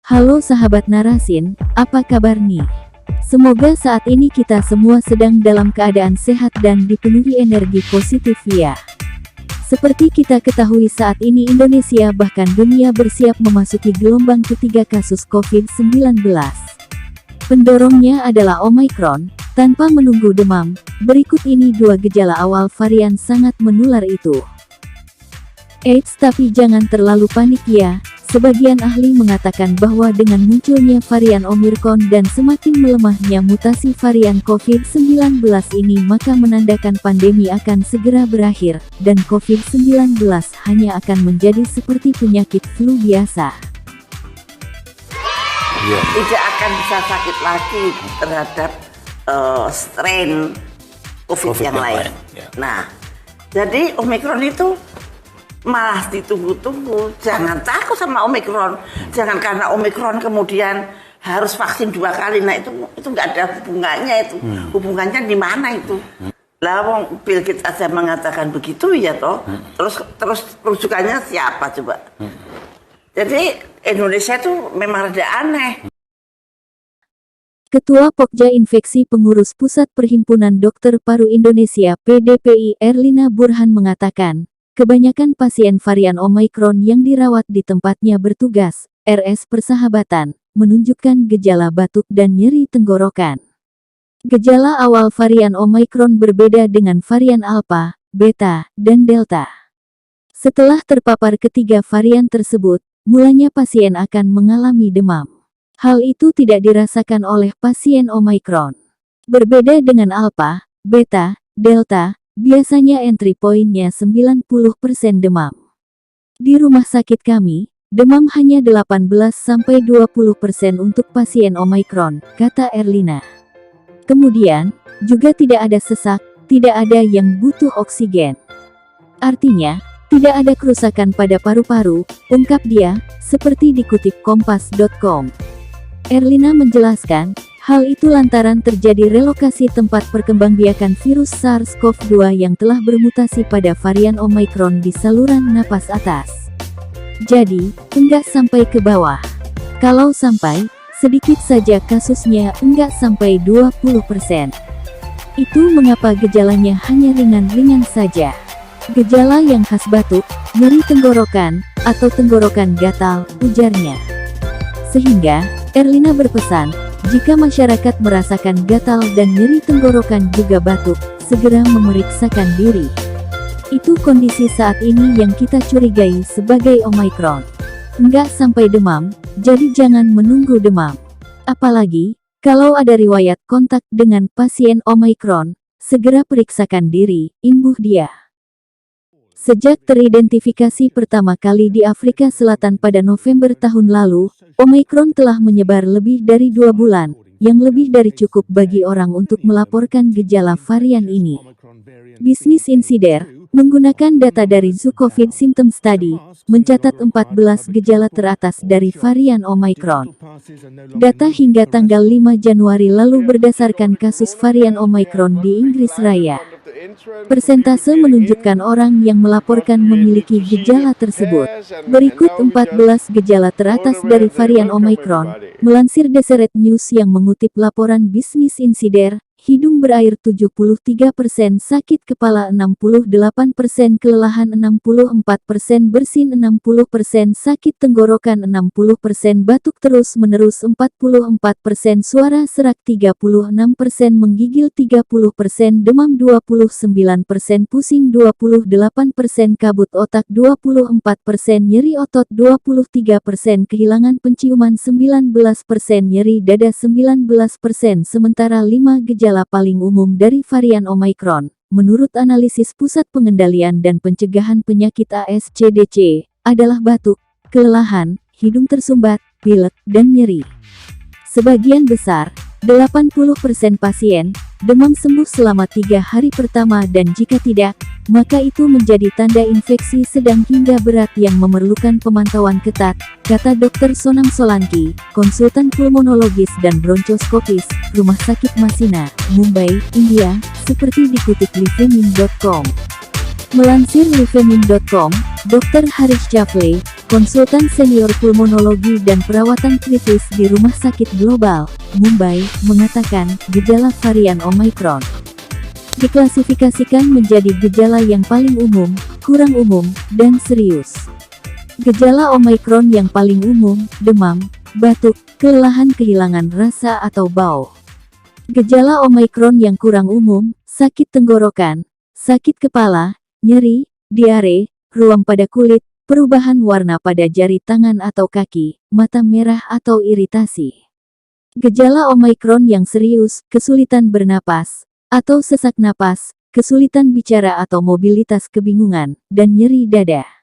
Halo sahabat Narasin, apa kabar nih? Semoga saat ini kita semua sedang dalam keadaan sehat dan dipenuhi energi positif ya. Seperti kita ketahui saat ini Indonesia bahkan dunia bersiap memasuki gelombang ketiga kasus COVID-19. Pendorongnya adalah Omicron. Tanpa menunggu demam, berikut ini 2 gejala awal varian sangat menular itu. Eits, tapi jangan terlalu panik ya. Sebagian ahli mengatakan bahwa dengan munculnya varian Omicron dan semakin melemahnya mutasi varian COVID-19 ini maka menandakan pandemi akan segera berakhir, dan COVID-19 hanya akan menjadi seperti penyakit flu biasa. Tidak akan bisa sakit lagi terhadap strain COVID yang lain. Nah, jadi Omicron itu malah ditunggu-tunggu. Jangan takut sama Omicron. Jangan karena Omicron kemudian harus vaksin 2 kali. Nah itu nggak ada hubungannya itu. Hubungannya di mana itu? Lah wong Bill Gates aja mengatakan begitu ya toh. Terus rujukannya siapa coba? Jadi Indonesia itu memang rada aneh. Ketua Pokja Infeksi Pengurus Pusat Perhimpunan Dokter Paru Indonesia PDPI Erlina Burhan mengatakan, kebanyakan pasien varian Omicron yang dirawat di tempatnya bertugas, RS Persahabatan, menunjukkan gejala batuk dan nyeri tenggorokan. Gejala awal varian Omicron berbeda dengan varian Alpha, Beta, dan Delta. Setelah terpapar ketiga varian tersebut, mulanya pasien akan mengalami demam. Hal itu tidak dirasakan oleh pasien Omicron. Berbeda dengan Alpha, Beta, Delta, biasanya entry point-nya 90% demam. Di rumah sakit kami, demam hanya 18-20% untuk pasien Omicron, kata Erlina. Kemudian, juga tidak ada sesak, tidak ada yang butuh oksigen. Artinya, tidak ada kerusakan pada paru-paru, ungkap dia, seperti dikutip kompas.com. Erlina menjelaskan, hal itu lantaran terjadi relokasi tempat perkembangbiakan virus SARS-CoV-2 yang telah bermutasi pada varian Omicron di saluran napas atas. Jadi, enggak sampai ke bawah. Kalau sampai, sedikit saja kasusnya enggak sampai 20%. Itu mengapa gejalanya hanya ringan-ringan saja. Gejala yang khas batuk, nyeri tenggorokan, atau tenggorokan gatal, ujarnya. Sehingga, Erlina berpesan, jika masyarakat merasakan gatal dan nyeri tenggorokan juga batuk, segera memeriksakan diri. Itu kondisi saat ini yang kita curigai sebagai Omicron. Enggak sampai demam, jadi jangan menunggu demam. Apalagi, kalau ada riwayat kontak dengan pasien Omicron, segera periksakan diri, imbuh dia. Sejak teridentifikasi pertama kali di Afrika Selatan pada November tahun lalu, Omicron telah menyebar lebih dari 2 bulan, yang lebih dari cukup bagi orang untuk melaporkan gejala varian ini. Business Insider, menggunakan data dari Zoo COVID Symptom Study, mencatat 14 gejala teratas dari varian Omicron. Data hingga tanggal 5 Januari lalu berdasarkan kasus varian Omicron di Inggris Raya. Persentase menunjukkan orang yang melaporkan memiliki gejala tersebut. Berikut 14 gejala teratas dari varian Omicron, melansir Deseret News yang mengutip laporan Business Insider. Hidung berair 73%, sakit kepala 68%, kelelahan 64%, bersin 60%, sakit tenggorokan 60%, batuk terus-menerus 44%, suara serak 36%, menggigil 30%, demam 29%, pusing 28%, kabut otak 24%, nyeri otot 23%, kehilangan penciuman 19%, nyeri dada 19%, sementara 5 gejala paling umum dari varian Omicron, menurut analisis Pusat Pengendalian dan Pencegahan Penyakit ASCDC, adalah batuk, kelelahan, hidung tersumbat, pilek, dan nyeri. Sebagian besar, 80% pasien, demam sembuh selama 3 hari pertama dan jika tidak, maka itu menjadi tanda infeksi sedang hingga berat yang memerlukan pemantauan ketat, kata Dr. Sonam Solanki, konsultan pulmonologis dan bronkoskopis, Rumah Sakit Masina, Mumbai, India, seperti dikutip livemim.com. Melansir livemim.com, Dr. Harish Chafle, konsultan senior pulmonologi dan perawatan kritis di Rumah Sakit Global, Mumbai, mengatakan gejala varian Omicron diklasifikasikan menjadi gejala yang paling umum, kurang umum, dan serius. Gejala Omicron yang paling umum, demam, batuk, kelelahan, kehilangan rasa atau bau. Gejala Omicron yang kurang umum, sakit tenggorokan, sakit kepala, nyeri, diare, ruam pada kulit, perubahan warna pada jari tangan atau kaki, mata merah atau iritasi. Gejala Omicron yang serius, kesulitan bernapas, atau sesak napas, kesulitan bicara atau mobilitas, kebingungan, dan nyeri dada.